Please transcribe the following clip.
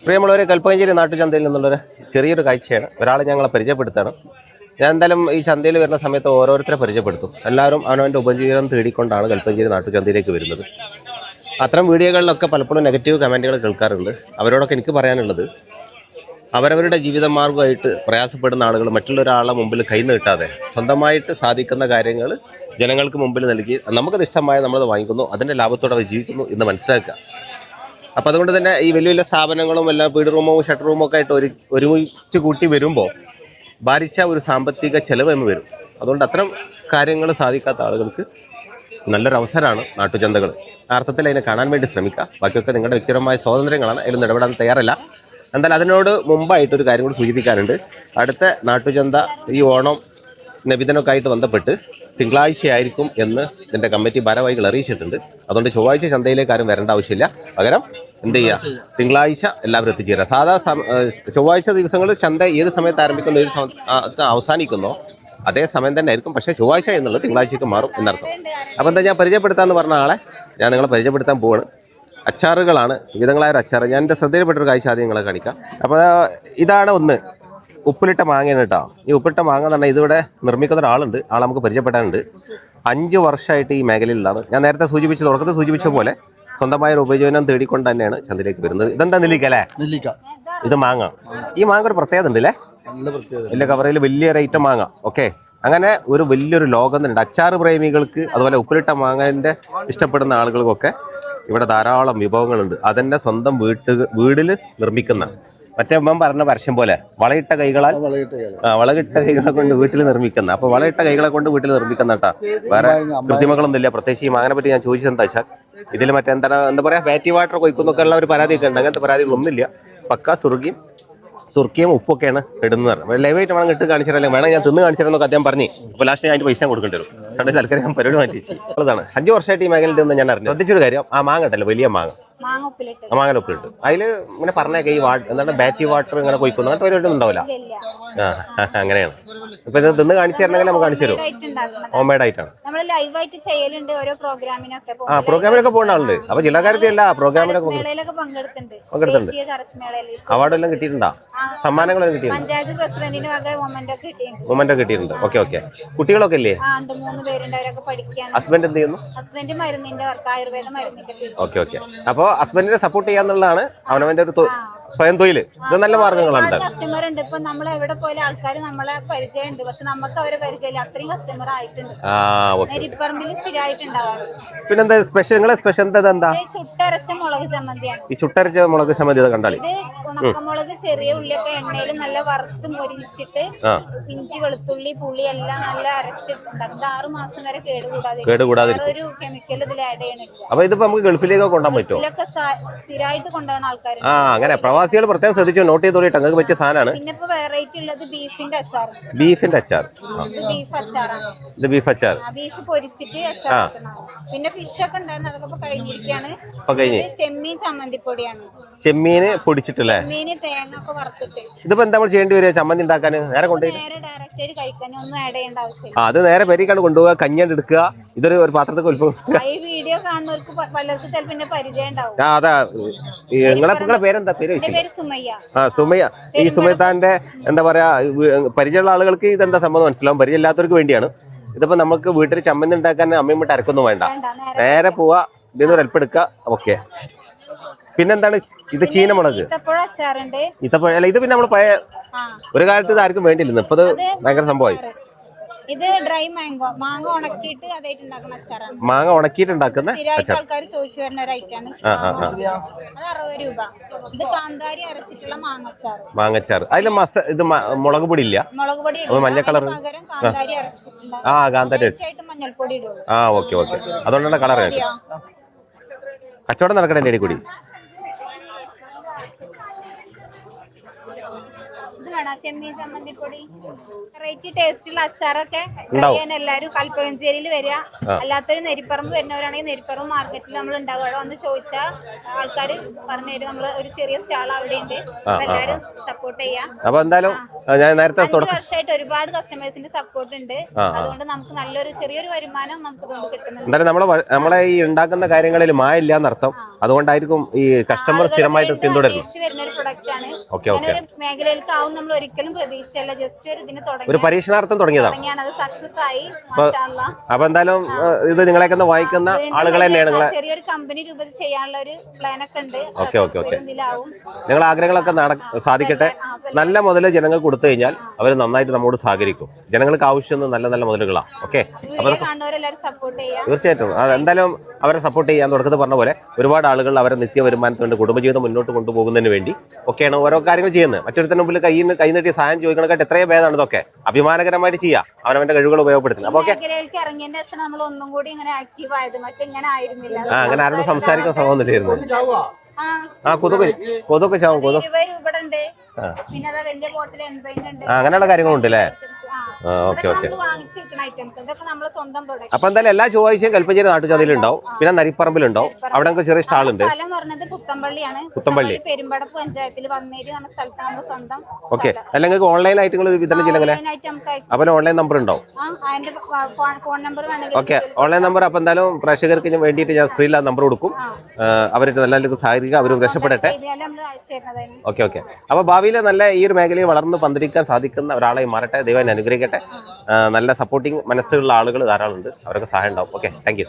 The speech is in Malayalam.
പ്രിയമുള്ളവരെ, കൽപ്പകഞ്ചേരി നാട്ടുചന്തയിൽ നിന്നുള്ളൊരു ചെറിയൊരു കാഴ്ചയാണ്. ഒരാളെ ഞങ്ങളെ പരിചയപ്പെടുത്താണ്. ഞാൻ എന്തായാലും ഈ ചന്തയിൽ വരുന്ന സമയത്ത് ഓരോരുത്തരെ പരിചയപ്പെടുത്തും. എല്ലാവരും അവനവൻ്റെ ഉപജീവനം തേടിക്കൊണ്ടാണ് കൽപ്പകഞ്ചേരി നാട്ടുചന്തയിലേക്ക് വരുന്നത്. അത്തരം വീഡിയോകളിലൊക്കെ പലപ്പോഴും നെഗറ്റീവ് കമൻറ്റുകൾ കേൾക്കാറുണ്ട്. അവരോടൊക്കെ എനിക്ക് പറയാനുള്ളത്, അവരവരുടെ ജീവിതമാർഗമായിട്ട് പ്രയാസപ്പെടുന്ന ആളുകൾ മറ്റുള്ള ഒരാളെ മുമ്പിൽ കൈ നീട്ടാതെ സ്വന്തമായിട്ട് സാധിക്കുന്ന കാര്യങ്ങൾ ജനങ്ങൾക്ക് മുമ്പിൽ നൽകി നമുക്കത് ഇഷ്ടമായ നമ്മളത് വാങ്ങിക്കുന്നു, അതിൻ്റെ ലാഭത്തോടെ അവർ ജീവിക്കുന്നു എന്ന് മനസ്സിലാക്കുക. അപ്പോൾ അതുകൊണ്ട് തന്നെ ഈ വലിയ വലിയ സ്ഥാപനങ്ങളും എല്ലാം പീഡ് റൂമോ ഷട്ടർ റൂമോ ഒക്കെ ആയിട്ട് ഒരുമിച്ച് കൂട്ടി വരുമ്പോൾ ഭാരിച്ച ഒരു സാമ്പത്തിക ചെലവ് എന്ന് വരും. അതുകൊണ്ട് അത്തരം കാര്യങ്ങൾ സാധിക്കാത്ത ആളുകൾക്ക് നല്ലൊരു അവസരമാണ് നാട്ടുചന്തകൾ. ആ അർത്ഥത്തിൽ അതിനെ കാണാൻ വേണ്ടി ശ്രമിക്കുക. ബാക്കിയൊക്കെ നിങ്ങളുടെ വ്യക്തിപരമായ സ്വാതന്ത്ര്യങ്ങളാണ്, അതിലൊന്നും ഇടപെടാൻ തയ്യാറല്ല. എന്തായാലും അതിനോട് മുമ്പായിട്ടൊരു കാര്യം കൂടി സൂചിപ്പിക്കാനുണ്ട്. അടുത്ത നാട്ടുചന്ത ഈ ഓണം നബിദിനമൊക്കെ ആയിട്ട് ബന്ധപ്പെട്ട് തിങ്കളാഴ്ചയായിരിക്കും എന്ന് ഇതിൻ്റെ കമ്മിറ്റി ഭാരവാഹികൾ അറിയിച്ചിട്ടുണ്ട്. അതുകൊണ്ട് ചൊവ്വാഴ്ച ചന്തയിലേക്ക് ആരും വരേണ്ട ആവശ്യമില്ല. പകരം എന്ത് ചെയ്യുക, തിങ്കളാഴ്ച എല്ലാവരും എത്തിച്ചേരുക. ചൊവ്വാഴ്ച ദിവസങ്ങളിൽ ചന്ത ഏത് സമയത്ത് ആരംഭിക്കുന്നു, ഏത് സമയത്ത് അവസാനിക്കുന്നോ അതേ സമയം തന്നെ ആയിരിക്കും. പക്ഷേ ചൊവ്വാഴ്ച എന്നുള്ളത് തിങ്കളാഴ്ചയ്ക്ക് മാറും എന്നർത്ഥം. അപ്പോൾ എന്താ, ഞാൻ പരിചയപ്പെടുത്താമെന്ന് പറഞ്ഞ ആളെ ഞാൻ നിങ്ങളെ പരിചയപ്പെടുത്താൻ പോവാണ്. അച്ചാറുകളാണ്, വിവിധങ്ങളായൊരു അച്ചാർ. ഞാൻ എൻ്റെ ശ്രദ്ധയിൽപ്പെട്ടൊരു കാഴ്ച ആദ്യം നിങ്ങളെ കാണിക്കാം. അപ്പോൾ ഇതാണ് ഒന്ന്, ഉപ്പിലിട്ട മാങ്ങയാണ് കേട്ടോ. ഈ ഉപ്പിലിട്ട മാങ്ങ എന്ന് പറഞ്ഞാൽ ഇതിവിടെ നിർമ്മിക്കുന്ന ഒരാളുണ്ട്. ആൾ നമുക്ക് പരിചയപ്പെടാനുണ്ട്. 5 വർഷമായിട്ട് ഈ മേഖലയിലാണ്. ഞാൻ നേരത്തെ തുടക്കത്തിൽ സൂചിപ്പിച്ച പോലെ സ്വന്തമായ ഒരു ഉപജീവനം തേടിക്കൊണ്ട് തന്നെയാണ് ചന്തയിലേക്ക് വരുന്നത്. ഇതെന്താ, നെല്ലിക്ക അല്ലേ? നെല്ലിക്ക. ഇത് മാങ്ങ. ഈ മാങ്ങ ഒരു പ്രത്യേകത ഉണ്ട് അല്ലേ? വലിയ കവറയിൽ വലിയൊരു ഐറ്റം മാങ്ങ. ഓക്കെ, അങ്ങനെ ഒരു വലിയൊരു ലോകം തന്നെ ഉണ്ട്. അച്ചാറ് പ്രേമികൾക്ക്, അതുപോലെ ഉപ്പിലിട്ട മാങ്ങൻ്റെ ഇഷ്ടപ്പെടുന്ന ആളുകൾക്കൊക്കെ ഇവിടെ ധാരാളം വിഭവങ്ങളുണ്ട്. അതെന്നെ സ്വന്തം വീടിൽ നിർമ്മിക്കുന്ന, മറ്റേ അമ്മ പറഞ്ഞ പരസ്യം പോലെ വളയിട്ട കൈകളെ കൊണ്ട് വീട്ടിൽ നിർമ്മിക്കുന്ന. അപ്പോൾ വളയിട്ട കൈകളെ കൊണ്ട് വീട്ടിൽ നിർമ്മിക്കുന്ന കേട്ടോ. വേറെ കൃത്രിമകളൊന്നും ഇല്ല. പ്രത്യേകിച്ച് ഈ മാങ്ങനെ പറ്റി ഞാൻ ചോദിച്ചത് എന്താ വെച്ചാൽ, ഇതിൽ എന്താ പറയുക, ബാറ്റി വാട്ടർ കൊയ്ക്കുന്നൊക്കെ ഉള്ള ഒരു പരാതിയൊക്കെ ഉണ്ട്. അങ്ങനത്തെ പരാതികളൊന്നുമില്ല. പക്ക സുർക്കിയും ഉപ്പൊക്കെയാണ് ഇടുന്നത്. ലൈവായിട്ട് വേണം ഇട്ട് കാണിച്ചാൽ വേണം, ഞാൻ തിന്ന് കാണിച്ചാലെന്നൊക്കെ അദ്ദേഹം പറഞ്ഞു. അപ്പോൾ ലാസ്റ്റ് ഞാൻ അതിൻ്റെ പൈസ കൊടുക്കേണ്ടി വരും. അതുകൊണ്ട് തൽക്കാലം ഞാൻ പരിപാടി മാറ്റിച്ചു. അതാണ് 5 വർഷമായിട്ട് ഈ മേഖലയിൽ നിന്ന് ഞാൻ അറിഞ്ഞു. ശ്രദ്ധിച്ചൊരു കാര്യം, ആ മാങ്ങ ഉണ്ടല്ലോ, വലിയ മാങ്ങ, മാങ്ങ ഉപ്പിലിട്ട് അതിൽ ഇങ്ങനെ പറഞ്ഞേക്ക ഈ എന്താണ് ബാറ്റി വാട്ടർ ഇങ്ങനെ കൊയ്ക്കുന്നു, അങ്ങനത്തെ പരിപാടി ഉണ്ടാവില്ല. അങ്ങനെയാണ്. ഇപ്പൊ ഇത് തിന്ന് കാണിച്ചു തരണമെങ്കിൽ നമുക്ക് കാണിച്ചു തരും. ഹോം മെയ്ഡ് ആയിട്ടാണ്. പ്രോഗ്രാമിനൊക്കെ പോകുന്ന ആളുണ്ട്. അപ്പൊ ജില്ലാ കാര്യത്തിലല്ല, പ്രോഗ്രാമിനൊക്കെ പങ്കെടുത്തിട്ടുണ്ട്. അവാർഡെല്ലാം കിട്ടിയിട്ടുണ്ടോ? സമ്മാനങ്ങളെല്ലാം കിട്ടിയിട്ടുണ്ട്. മൊമെന്റോ കിട്ടിയിട്ടുണ്ട്. Okay okay. കുട്ടികളൊക്കെ ഇല്ലേ? ഹസ്ബൻഡ് എന്ത് ചെയ്യുന്നു? Okay okay. അപ്പൊ ഹസ്ബൻഡിനെ സപ്പോർട്ട് ചെയ്യാന്നുള്ളതാണ് അവനവന്റെ ഒരു സ്വയം തൊഴിൽ. ഇത് നല്ല മാർഗങ്ങളാണ്. കസ്റ്റമർ ഉണ്ട്. ഇപ്പൊ നമ്മൾ എവിടെ പോയാലും ആൾക്കാർ നമ്മളെ പരിചയമുണ്ട്, പക്ഷെ നമുക്ക് അവരെ പരിചയമില്ല. അത്രയും കസ്റ്റമർ ആയിട്ടുണ്ട്. പിന്നെന്താ സ്പെഷ്യൽ? നിങ്ങളെ സ്പെഷ്യൽ എന്താ? ചുട്ടരച്ച മുളക് ചമ്മന്തിയാണ്. ഈ ചുട്ടരച്ച മുളക് ചമ്മന്തി കണ്ടാൽ ഇത് ഉണക്കമുളക് ചെറിയ ഉള്ളിയൊക്കെ എണ്ണയിൽ നല്ല വറുത്ത് പൊരിച്ചിട്ട് ഇഞ്ചി വെളുത്തുള്ളി പുളി എല്ലാം നല്ല അരച്ചിട്ടുണ്ടാക്കും. 6 മാസം വരെ കേടുകൂടാതെ ഒരു കെമിക്കൽ ഇതിൽ ആഡ് ചെയ്യണില്ല. അപ്പൊ ഇതിപ്പോ നമുക്ക് ഗൾഫിലേക്ക് കൊണ്ടുപോകാൻ പറ്റുമോ? ഇതിലൊക്കെ സ്ഥിരമായിട്ട് കൊണ്ടുപോകുന്ന ആൾക്കാർ. അങ്ങനെ പ്രവാസികൾ പ്രത്യേകം ശ്രദ്ധിച്ചു, നോട്ട് ചെയ്തോളിട്ട്. നിങ്ങൾക്ക് പറ്റിയ സാധനമാണ്. പിന്നെ ഇപ്പൊ വെറൈറ്റി ഉള്ളത് ബീഫിന്റെ അച്ചാർ. ബീഫിന്റെ അച്ചാർ. ബീഫ് അച്ചാറാണ്. ഇത് ബീഫ് അച്ചാർ. ബീഫ് പൊരിച്ചിട്ട് അച്ചാർ. പിന്നെ ഫിഷ് ഒക്കെ ഉണ്ടായിരുന്നു, അതൊക്കെ കഴിഞ്ഞിരിക്കുകയാണ്. ചെമ്മീൻ ചമ്മന്തിപ്പൊടിയാണ്. ചെമ്മീന് പൊടിച്ചിട്ടില്ലേ? ചെമ്മീന് തേങ്ങ ഒക്കെ വറുത്തിട്ട്. ഇതിപ്പോ എന്താ ചെയ്യേണ്ടി വരിക? ചമ്മന്തി ഉണ്ടാക്കാൻ നേരെ കൊണ്ടുപോയി ഡയറക്റ്റ് കഴിക്കാൻ ഒന്നും ആഡ് ചെയ്യേണ്ട ആവശ്യമില്ല. അത് നേരെ പെരിക്കാണ് കൊണ്ടുപോകുക, കഞ്ഞിയാണ്ട് എടുക്കുക. ഇതൊരു പാത്രത്തിൽ ഈ വീഡിയോ കാണുന്നവർക്ക് പലർക്കും ചിലപ്പോൾ പരിചയം ഉണ്ടാവും. അതാ, നിങ്ങളെ പേരെന്താ? പേര് സുമയ്യ. സുമയ്യ. ഈ സുമയ്യത്താന്റെ എന്താ പറയാ, പരിചയമുള്ള ആളുകൾക്ക് ഇതെന്താ സംഭവം മനസ്സിലാവും, പരിചയമില്ലാത്തവർക്ക് വേണ്ടിയാണ്. ഇതിപ്പോ നമുക്ക് വീട്ടിൽ ചമ്മന്തി ഉണ്ടാക്കാൻ അമ്മയും വിട്ട് അരക്കൊന്നും വേണ്ട, നേരെ പോവാ, ഇതിന്ന് ഒരു അല്പെടുക്കുക. ഓക്കെ. പിന്നെന്താണ് ഇത്? ചീനമുളക്. ഈത്തപ്പഴ അല്ല, ഇത് പിന്നെ നമ്മൾ പഴയ ഒരു കാലത്ത് ഇത് ആർക്കും വേണ്ടിയില്ല. ഇപ്പൊ ഇത് ഭയങ്കര സംഭവമായി. ഇത് ഡ്രൈ മാംഗോ, മാങ്ങ ഉണക്കിയിട്ട് അതായിട്ട് ഉണ്ടാക്കുന്ന അച്ചാറാണ്. മാങ്ങ ഉണക്കിയിട്ട് ഉണ്ടാക്കുന്ന ആൾക്കാർ ചോദിച്ചു വരുന്ന ഒരു ഐറ്റാണ്. അത് 60 രൂപ. ഇത് കാന്താരി അരച്ചിട്ടുള്ള മാങ്ങച്ചാറ്. അതിൽ ഇത് മുളക് പൊടി ഇല്ല, മുളക് പൊടി മഞ്ഞ കളർ. കാന്താരി അരച്ചിട്ടുള്ള കാന്താരി മഞ്ഞൾപ്പൊടി ഇടും. Okay okay. അതുകൊണ്ടുള്ള കളർ കച്ചവടം നടക്കണേ കൂടി. ഇത് വേണം ചെമ്മീൻ ചമ്മന്തിപ്പൊടി വെറൈറ്റി ടേസ്റ്റുള്ള അച്ചാറൊക്കെ കഴിയാൻ എല്ലാവരും കൽപ്പകഞ്ചേരിയിൽ വരിക. അല്ലാത്തൊരു നെരിപ്പറമ്പ് വരുന്നവരാണെങ്കിൽ നെരിപ്പറമ്പ് മാർക്കറ്റിൽ നമ്മൾ ഉണ്ടാവും. അവിടെ വന്ന് ചോദിച്ചാൽ ആൾക്കാർ പറഞ്ഞു തരും. നമ്മൾ ഒരു ചെറിയ സ്റ്റാൾ അവിടെ ഉണ്ട്. എല്ലാവരും സപ്പോർട്ട് ചെയ്യാം. അപ്പൊ എന്തായാലും ഞാൻ നേരത്തെ 5 വർഷമായിട്ട് ഒരുപാട് കസ്റ്റമേഴ്സിന്റെ സപ്പോർട്ട് ഉണ്ട്. അതുകൊണ്ട് നമുക്ക് നല്ലൊരു ചെറിയൊരു വരുമാനം നമുക്ക് ഇതുകൊണ്ട് കിട്ടുന്നുണ്ട്. എന്തായാലും നമ്മളെ ഈ ഉണ്ടാക്കുന്ന കാര്യങ്ങളിൽ മായില്ല എന്നർത്ഥം. അതുകൊണ്ടായിരിക്കും ഈ കസ്റ്റമർ സ്ഥിരമായിട്ട് പിന്തുടരുന്നത്. വരുന്ന ഒരു പ്രൊഡക്റ്റ് ആണ്. Okay okay. ഒരു മേഖലയിലേക്ക് ആവും നമ്മൾ ഒരിക്കലും പ്രതീക്ഷിച്ചല്ല. ജസ്റ്റ് ഒരു ഇതിന് ഒരു പരീക്ഷണാർത്ഥം തുടങ്ങിയതാണ്. അത് സക്സസ് ആയി. മാഷാ അല്ലാഹ്. അപ്പൊ എന്തായാലും ഇത് നിങ്ങളെയൊക്കെ വായിക്കുന്ന ആളുകൾ തന്നെയാണ്. ചെറിയൊരു കമ്പനി രൂപത്തിൽ ചെയ്യാനുള്ള ഒരു പ്ലാൻ ഒക്കെ ഉണ്ട്. Okay okay okay. നിങ്ങളുടെ ആഗ്രഹങ്ങളൊക്കെ സാധിക്കട്ടെ. നല്ല മുതൽ ജനങ്ങൾ കൊടുത്തു കഴിഞ്ഞാൽ അവർ നന്നായിട്ട് നമ്മോട് സഹകരിക്കും. ജനങ്ങൾക്ക് ആവശ്യം നല്ല നല്ല മുതലുകളാണ്. ഓക്കെ. അപ്പൊ തീർച്ചയായിട്ടും എന്തായാലും അവരെ സപ്പോർട്ട് ചെയ്യാൻ തുടക്കത്തിൽ പറഞ്ഞ പോലെ ഒരുപാട് ആളുകൾ അവരെ നിത്യ വരുമാനത്തിന് വേണ്ടി കുടുംബജീവിതം മുന്നോട്ട് കൊണ്ടുപോകുന്നതിന് വേണ്ടി ഒക്കെയാണ് ഓരോ കാര്യങ്ങൾ ചെയ്യുന്നത്. മറ്റൊരുത്തരുടെ മുമ്പിൽ കൈ നീട്ടി സഹായം ചോദിക്കണക്കാട്ട് എത്രയോ ഭേദമാണ് ഇതൊക്കെ. അഭിമാനകരമായിട്ട് ചെയ്യാം. അവനവന്റെ കഴിവുകൾ ഉപയോഗപ്പെടുത്തുന്നത്. അപ്പൊ ഓക്കെ. അങ്ങനെ ആരും സംസാരിക്കാൻ സഹോദരിയായിരുന്നു. കൊതുക് ചാവും. അങ്ങനെയുള്ള കാര്യങ്ങളുണ്ട് അല്ലേ? Okay okay. അപ്പൊ എന്തായാലും എല്ലാ ചൊവ്വാഴ്ചയും കൽപ്പഞ്ചേരി നാട്ടുചന്തയിൽ ഉണ്ടാവും. പിന്നെ നരിപ്പറമ്പിലുണ്ടാവും. അവിടെ ചെറിയ സ്റ്റാൾ ഉണ്ട്. പുത്തമ്പള്ളി പെരുമ്പടപ്പ് പഞ്ചായത്തിൽ വന്നേരി എന്ന സ്ഥലത്താണ് നമ്മുടെ സ്വന്തം. ഓക്കെ. അല്ലെങ്കിൽ ഓൺലൈൻ ആയിട്ട് നിങ്ങൾ വിതരണം ചെയ്യണമെങ്കിൽ അപ്പൊ ഓൺലൈൻ നമ്പർ ഉണ്ടാവും. Phone number okay. Online number. അപ്പൊ എന്തായാലും പ്രേക്ഷകർക്ക് വേണ്ടിയിട്ട് ഞാൻ സ്ക്രീനിൽ ആ നമ്പർ കൊടുക്കും. അവർക്ക് നല്ല സഹകരിക്കുക. അവരും രക്ഷപ്പെടട്ടെ. Okay okay. അപ്പൊ ഭാവിയിൽ നല്ല ഈ ഒരു മേഖലയിൽ വളർന്ന് പന്തലിക്കാൻ സാധിക്കുന്ന ഒരാളെ മാറട്ടെ. ദൈവം അനുഗ്രഹിക്കട്ടെ. നല്ല സപ്പോർട്ടിങ് മനസ്സുള്ള ആളുകൾ ധാരാളം ഉണ്ട്. അവരൊക്കെ സഹായം ഉണ്ടാവും. ഓക്കെ. Thank you.